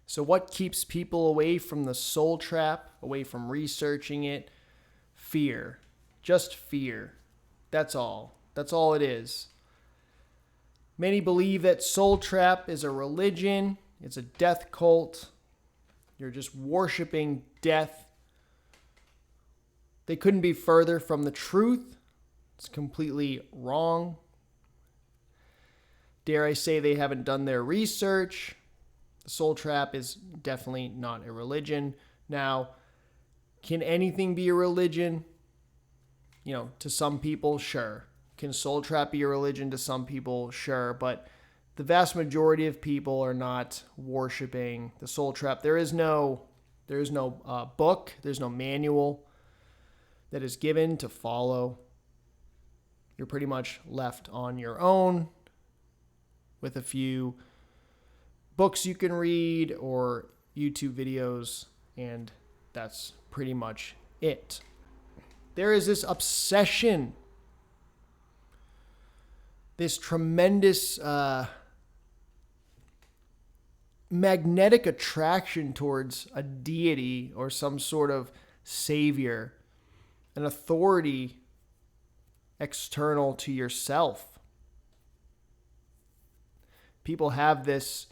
So what keeps people away from the soul trap, away from researching it? Fear. Just fear. That's all. That's all it is. Many believe that soul trap is a religion. It's a death cult. You're just worshiping death. They couldn't be further from the truth. It's completely wrong. Dare I say they haven't done their research. The soul trap is definitely not a religion. Now, can anything be a religion? To some people, sure. Can soul trap be a religion? To some people, sure. But the vast majority of people are not worshiping the soul trap. There is no book. There's no manual that is given to follow. You're pretty much left on your own with a few books you can read or YouTube videos, and that's pretty much it. There is this obsession, this tremendous magnetic attraction towards a deity or some sort of savior, an authority external to yourself. People have this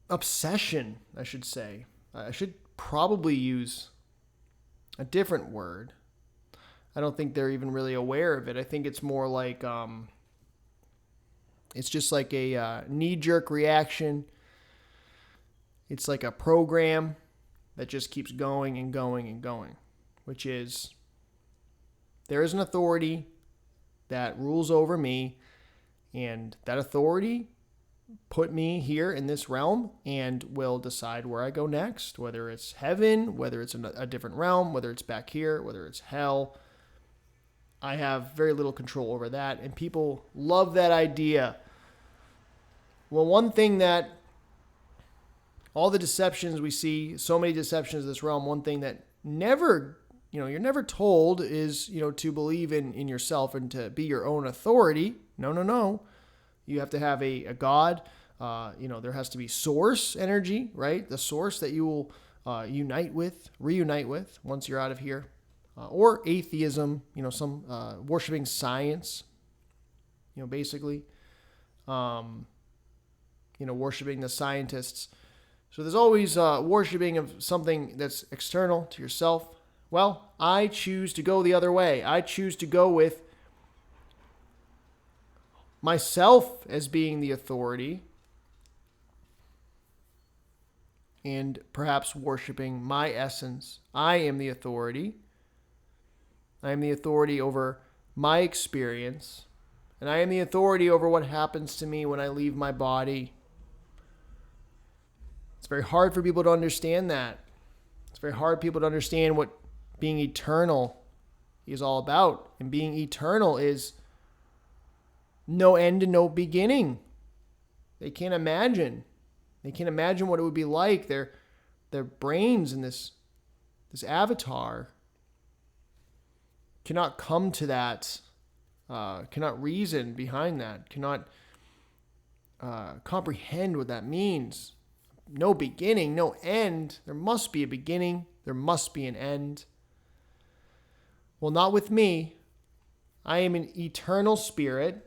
obsession, I should say. I should probably use a different word. I don't think they're even really aware of it. I think it's more like it's just like a knee-jerk reaction. It's like a program that just keeps going and going and going, which is there is an authority that rules over me, and that authority put me here in this realm and will decide where I go next, whether it's heaven, whether it's a different realm, whether it's back here, whether it's hell. I have very little control over that, and people love that idea. Well, one thing that all the deceptions we see, so many deceptions in this realm, one thing that never, you're never told is, to believe in yourself and to be your own authority. No. You have to have a God. There has to be source energy, right? The source that you will reunite with once you're out of here. Or atheism, some worshiping science, basically, worshiping the scientists. So there's always worshiping of something that's external to yourself. Well, I choose to go the other way. I choose to go with myself as being the authority and perhaps worshiping my essence. I am the authority. I am the authority over my experience, and I am the authority over what happens to me when I leave my body. It's very hard for people to understand that. It's very hard for people to understand what being eternal is all about. And being eternal is no end and no beginning. They can't imagine. They can't imagine what it would be like. Their brains in this avatar cannot come to that, cannot reason behind that, cannot comprehend what that means. No beginning, no end. There must be a beginning. There must be an end. Well, not with me. I am an eternal spirit.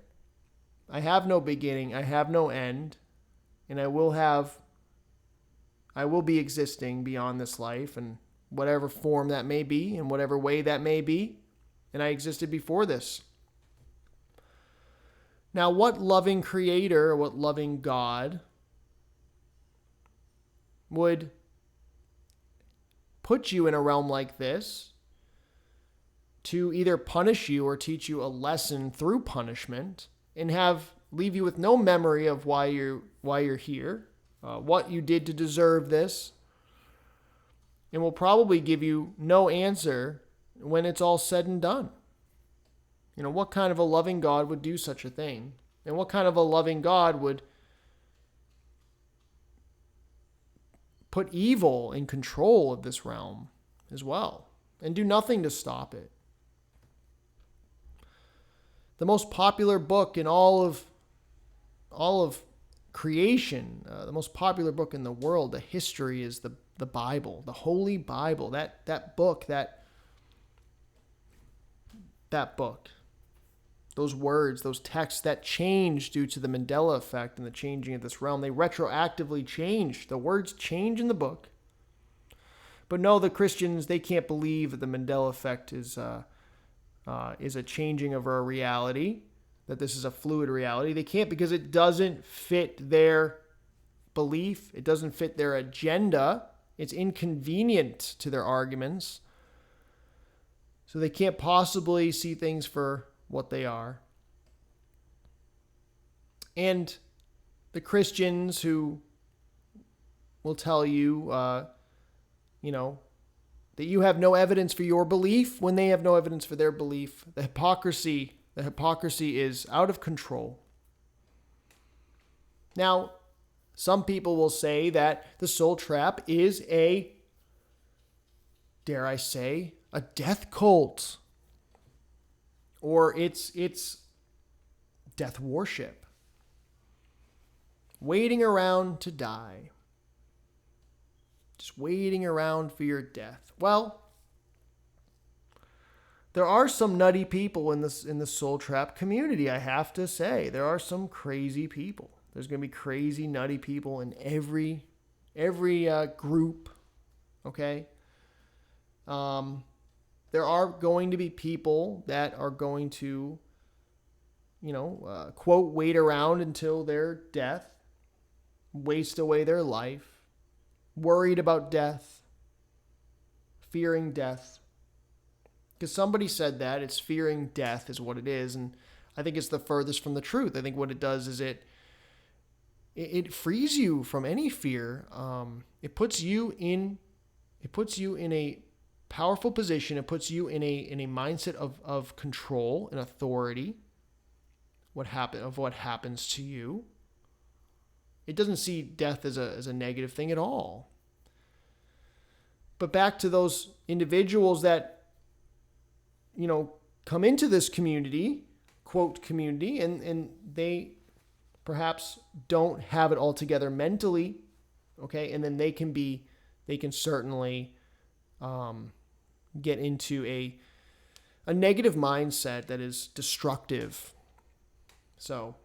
I have no beginning. I have no end. And I will be existing beyond this life in whatever form that may be, in whatever way that may be. And I existed before this. Now, what loving creator, or what loving God would put you in a realm like this to either punish you or teach you a lesson through punishment and leave you with no memory of why you're here, what you did to deserve this, and will probably give you no answer when it's all said and done? What kind of a loving God would do such a thing? And what kind of a loving God would put evil in control of this realm as well and do nothing to stop it? The most popular book in all of creation, the most popular book in the world, the history is the Bible, the Holy Bible. That book, those words, those texts that change due to the Mandela effect and the changing of this realm, they retroactively change. The words change in the book. But no, the Christians, they can't believe that the Mandela effect is a changing of our reality, that this is a fluid reality. They can't, because it doesn't fit their belief. It doesn't fit their agenda. It's inconvenient to their arguments. So they can't possibly see things for what they are. And the Christians who will tell you, that you have no evidence for your belief when they have no evidence for their belief. The hypocrisy is out of control. Now, some people will say that the soul trap is dare I say, a death cult. Or it's death worship. Waiting around to die. Just waiting around for your death. Well, there are some nutty people in the soul trap community, I have to say. There are some crazy people. There's going to be crazy, nutty people in every group, okay? There are going to be people that are going to, quote, wait around until their death, waste away their life, worried about death, fearing death. Because somebody said that, it's fearing death is what it is, and I think it's the furthest from the truth. I think what it does is it frees you from any fear. It puts you in a powerful position. It puts you in a mindset of control and authority. What happens to you. It doesn't see death as a negative thing at all. But back to those individuals that, come into this community, quote community, and they perhaps don't have it all together mentally, okay? And then they can certainly get into a negative mindset that is destructive. So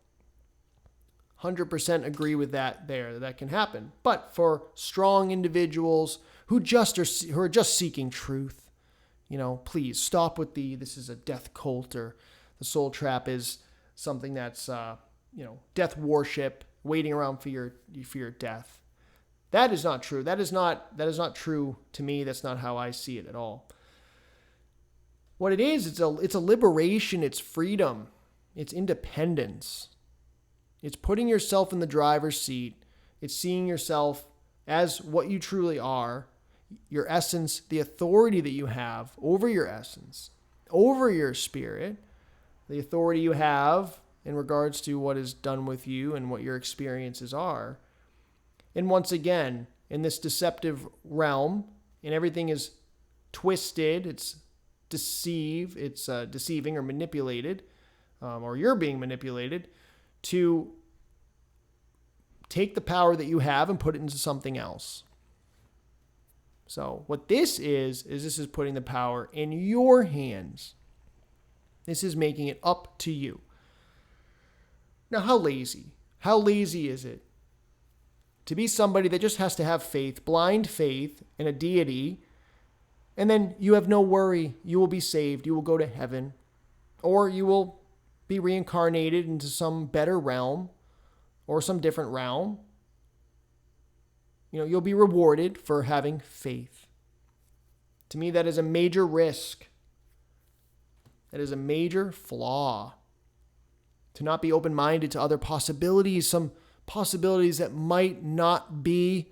100% agree with that can happen. But for strong individuals who are just seeking truth, please stop with this is a death cult, or the soul trap is something that's death worship, waiting around for your death. That is not true. That is not true to me. That's not how I see it at all. What it is, it's a liberation, it's freedom, it's independence. It's putting yourself in the driver's seat. It's seeing yourself as what you truly are, your essence, the authority that you have over your essence, over your spirit, the authority you have in regards to what is done with you and what your experiences are. And once again, in this deceptive realm, and everything is twisted, it's deceiving or manipulated, or you're being manipulated to take the power that you have and put it into something else. So what this is putting the power in your hands. This is making it up to you. Now, how lazy is it to be somebody that just has to have faith, blind faith in a deity, and then you have no worry. You will be saved. You will go to heaven, or you will be reincarnated into some better realm or some different realm. You'll be rewarded for having faith. To me, that is a major risk. That is a major flaw. To not be open-minded to other possibilities, some possibilities that might not be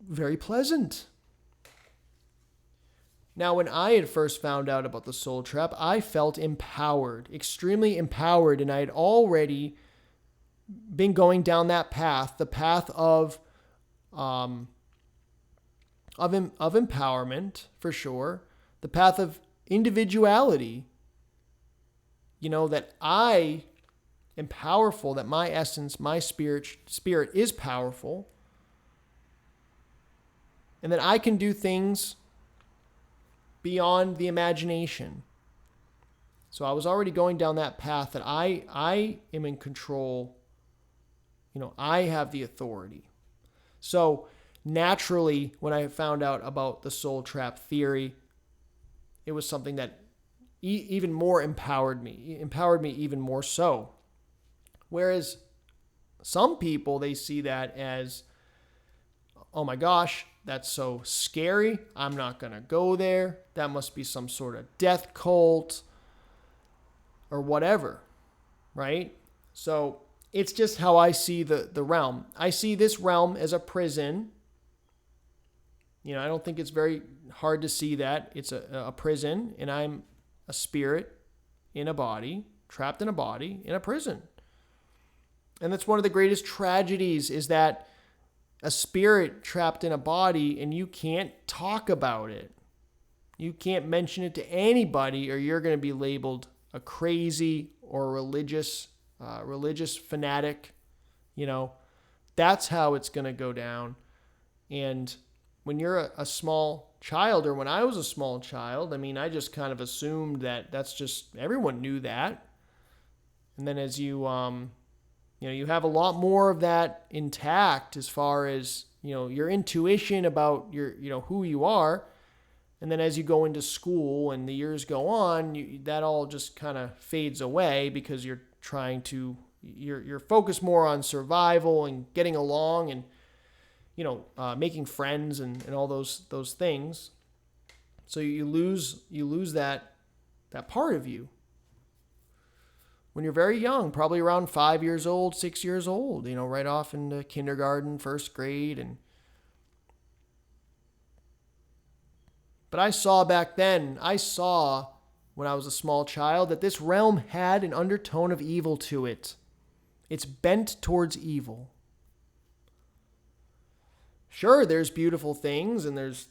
very pleasant. Now, when I had first found out about the soul trap, I felt empowered, extremely empowered, and I had already been going down that path, the path of empowerment, for sure, the path of individuality. That I am powerful, that my essence, my spirit is powerful, and that I can do things beyond the imagination. So I was already going down that path that I am in control. I have the authority. So naturally, when I found out about the soul trap theory, it was something that even more empowered me even more so. Whereas some people, they see that as, oh my gosh, that's so scary. I'm not going to go there. That must be some sort of death cult or whatever, right? So it's just how I see the realm. I see this realm as a prison. I don't think it's very hard to see that. It's a prison, and I'm a spirit in a body, trapped in a body, in a prison. And that's one of the greatest tragedies, is that a spirit trapped in a body and you can't talk about it. You can't mention it to anybody, or you're going to be labeled a crazy or religious fanatic. That's how it's going to go down. And when you're a small child, or when I was a small child, I just kind of assumed that that's just, everyone knew that. And then as you you have a lot more of that intact, as far as, your intuition about your, who you are. And then as you go into school and the years go on, that all just kind of fades away, because you're you're focused more on survival and getting along and, making friends and all those things. So you lose that part of you when you're very young, probably around 5 years old, 6 years old, right off into kindergarten, first grade. But I saw back then, when I was a small child, that this realm had an undertone of evil to it. It's bent towards evil. Sure, there's beautiful things, and there's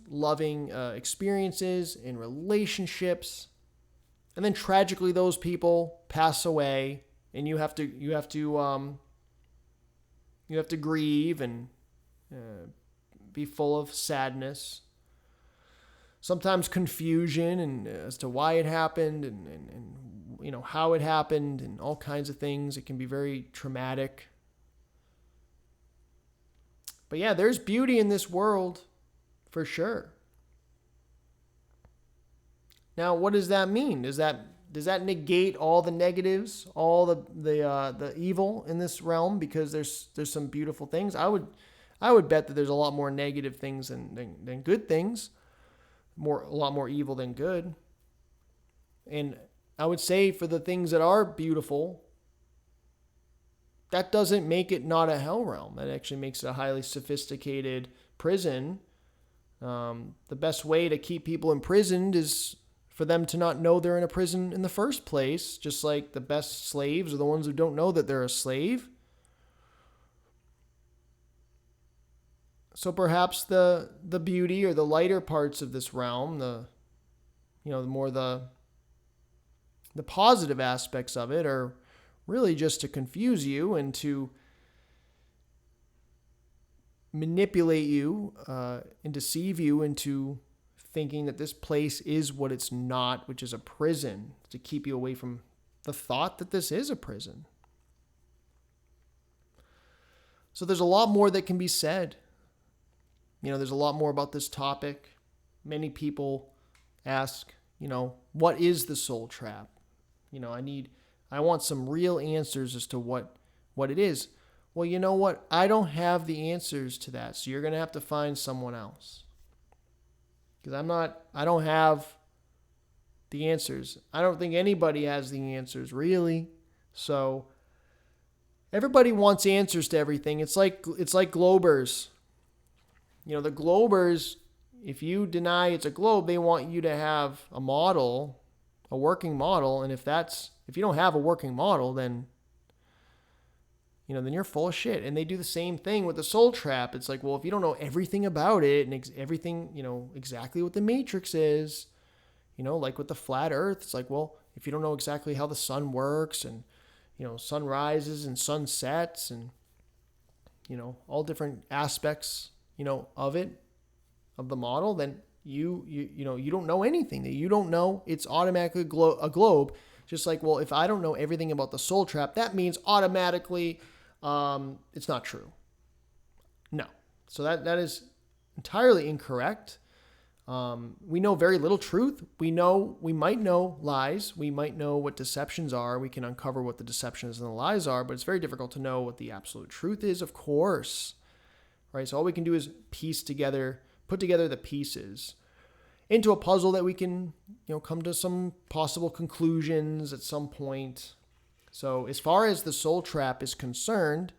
loving experiences and relationships. And then tragically, those people pass away, and you have to grieve and be full of sadness. Sometimes confusion and as to why it happened and how it happened and all kinds of things. It can be very traumatic. But yeah, there's beauty in this world for sure. Now, what does that mean? Does that negate all the negatives, all the evil in this realm? Because there's some beautiful things. I would bet that there's a lot more negative things than good things. A lot more evil than good. And I would say, for the things that are beautiful, that doesn't make it not a hell realm. That actually makes it a highly sophisticated prison. The best way to keep people imprisoned is for them to not know they're in a prison in the first place, just like the best slaves are the ones who don't know that they're a slave. So perhaps the beauty or the lighter parts of this realm, the positive aspects of it, are really just to confuse you and to manipulate you and deceive you into thinking that this place is what it's not, which is a prison, to keep you away from the thought that this is a prison. So there's a lot more that can be said. There's a lot more about this topic. Many people ask, what is the soul trap? I want some real answers as to what it is. Well, you know what? I don't have the answers to that. So you're going to have to find someone else. Because I don't have the answers. I don't think anybody has the answers, really. So everybody wants answers to everything. It's like globers. The globers, if you deny it's a globe, they want you to have a model, a working model. And if you don't have a working model, then then you're full of shit. And they do the same thing with the soul trap. It's like, well, if you don't know everything about it and everything, exactly what the matrix is, like with the flat earth, it's like, well, if you don't know exactly how the sun works and, sunrises and sunsets and, all different aspects, of it, of the model, then you don't know anything. That you don't know, it's automatically a globe. Just like, well, if I don't know everything about the soul trap, that means automatically it's not true. No. So that is entirely incorrect. We know very little truth. We might know lies. We might know what deceptions are. We can uncover what the deceptions and the lies are, but it's very difficult to know what the absolute truth is, of course. Right? So all we can do is put together the pieces into a puzzle that we can, come to some possible conclusions at some point. So as far as the soul trap is concerned,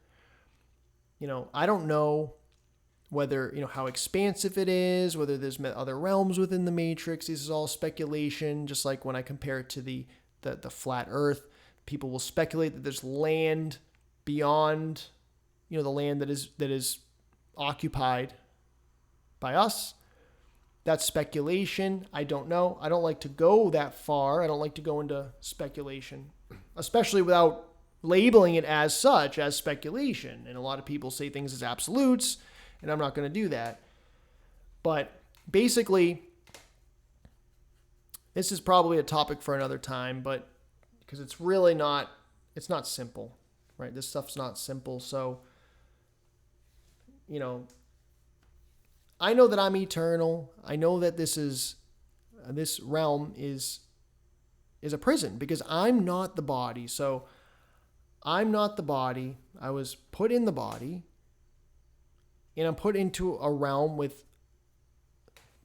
I don't know whether, how expansive it is, whether there's other realms within the matrix. This is all speculation. Just like when I compare it to the flat earth, people will speculate that there's land beyond, the land that is occupied by us. That's speculation. I don't know. I don't like to go that far. I don't like to go into speculation, especially without labeling it as such, as speculation. And a lot of people say things as absolutes, and I'm not going to do that. But basically, this is probably a topic for another time, but because it's not simple, right? This stuff's not simple. So, I know that I'm eternal. I know that this realm is a prison because I'm not the body. So I'm not the body. I was put in the body, and I'm put into a realm with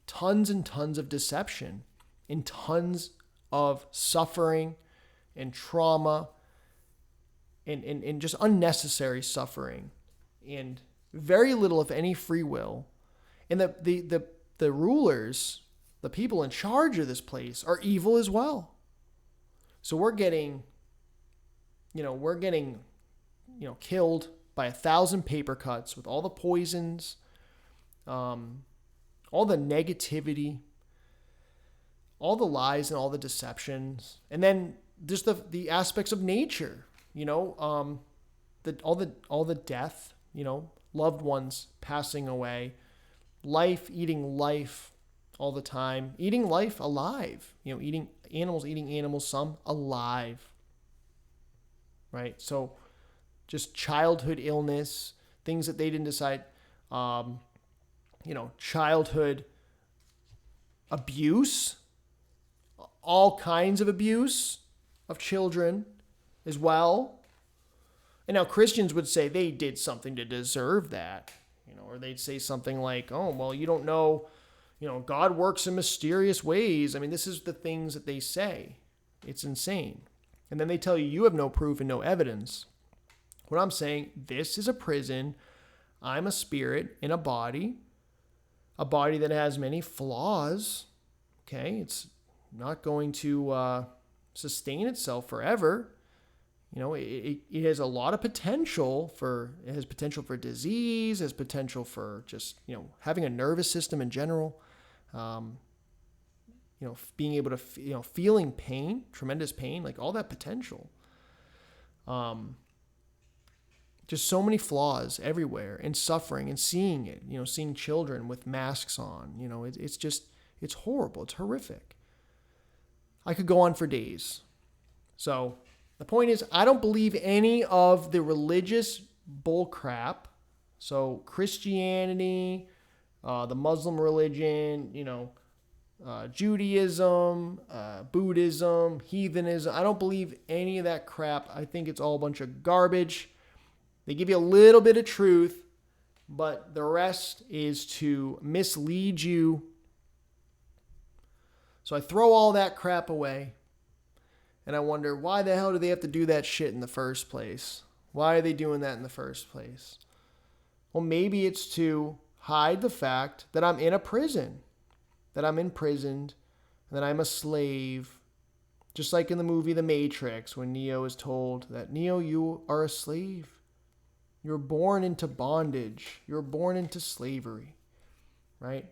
tons and tons of deception and tons of suffering and trauma and just unnecessary suffering and very little, if any, free will. And the rulers, the people in charge of this place, are evil as well. So we're getting killed by 1,000 paper cuts with all the poisons, all the negativity, all the lies and all the deceptions, and then just the aspects of nature. All the death. Loved ones passing away. Life eating life all the time. Eating life alive. Eating animals, some alive. Right? So just childhood illness, things that they didn't decide, childhood abuse, all kinds of abuse of children as well. And now Christians would say they did something to deserve that. Or they'd say something like, oh, well, you don't know, God works in mysterious ways. I mean, this is the things that they say. It's insane. And then they tell you have no proof and no evidence. What I'm saying, this is a prison. I'm a spirit in a body that has many flaws. Okay, it's not going to sustain itself forever. It has a lot of potential it has potential for disease, has potential for just, having a nervous system in general, being able to, feeling pain, tremendous pain, like all that potential. Just so many flaws everywhere and suffering and seeing it, seeing children with masks on, it's horrible. It's horrific. I could go on for days. So the point is, I don't believe any of the religious bullcrap. So Christianity, the Muslim religion, Judaism, Buddhism, heathenism. I don't believe any of that crap. I think it's all a bunch of garbage. They give you a little bit of truth, but the rest is to mislead you. So I throw all that crap away. And I wonder, why the hell do they have to do that shit in the first place? Why are they doing that in the first place? Well, maybe it's to hide the fact that I'm in a prison, that I'm imprisoned, that I'm a slave. Just like in the movie The Matrix, when Neo is told that, Neo, you are a slave. You're born into bondage. You're born into slavery, right?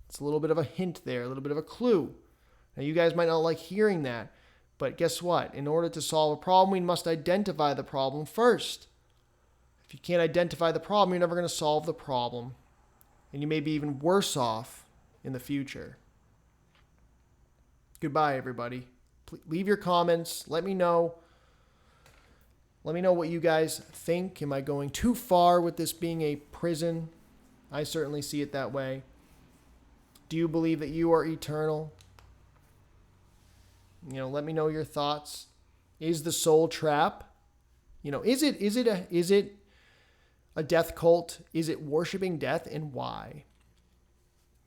It's a little bit of a hint there, a little bit of a clue. Now, you guys might not like hearing that, But guess what? In order to solve a problem, we must identify the problem first. If you can't identify the problem, you're never going to solve the problem. And you may be even worse off in the future. Goodbye, everybody. Leave your comments. Let me know. Let me know what you guys think. Am I going too far with this being a prison? I certainly see it that way. Do you believe that you are eternal? Let me know your thoughts. Is the soul trap? Is it a death cult? Is it worshiping death, and why?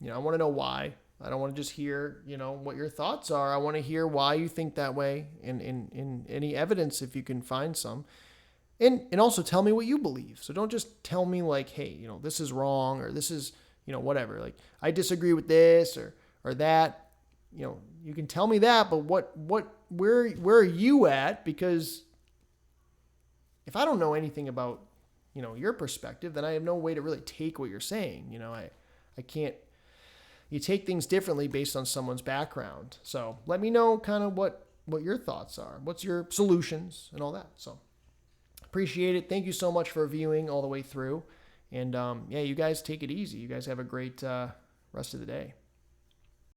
I want to know why. I don't want to just hear, what your thoughts are. I want to hear why you think that way, and any evidence if you can find some. And also tell me what you believe. So don't just tell me like, hey, this is wrong, or this is, whatever. Like, I disagree with this or that. You can tell me that, but where are you at? Because if I don't know anything about, your perspective, then I have no way to really take what you're saying. I can't. You take things differently based on someone's background. So let me know kind of what your thoughts are. What's your solutions and all that. So appreciate it. Thank you so much for viewing all the way through. And you guys take it easy. You guys have a great rest of the day.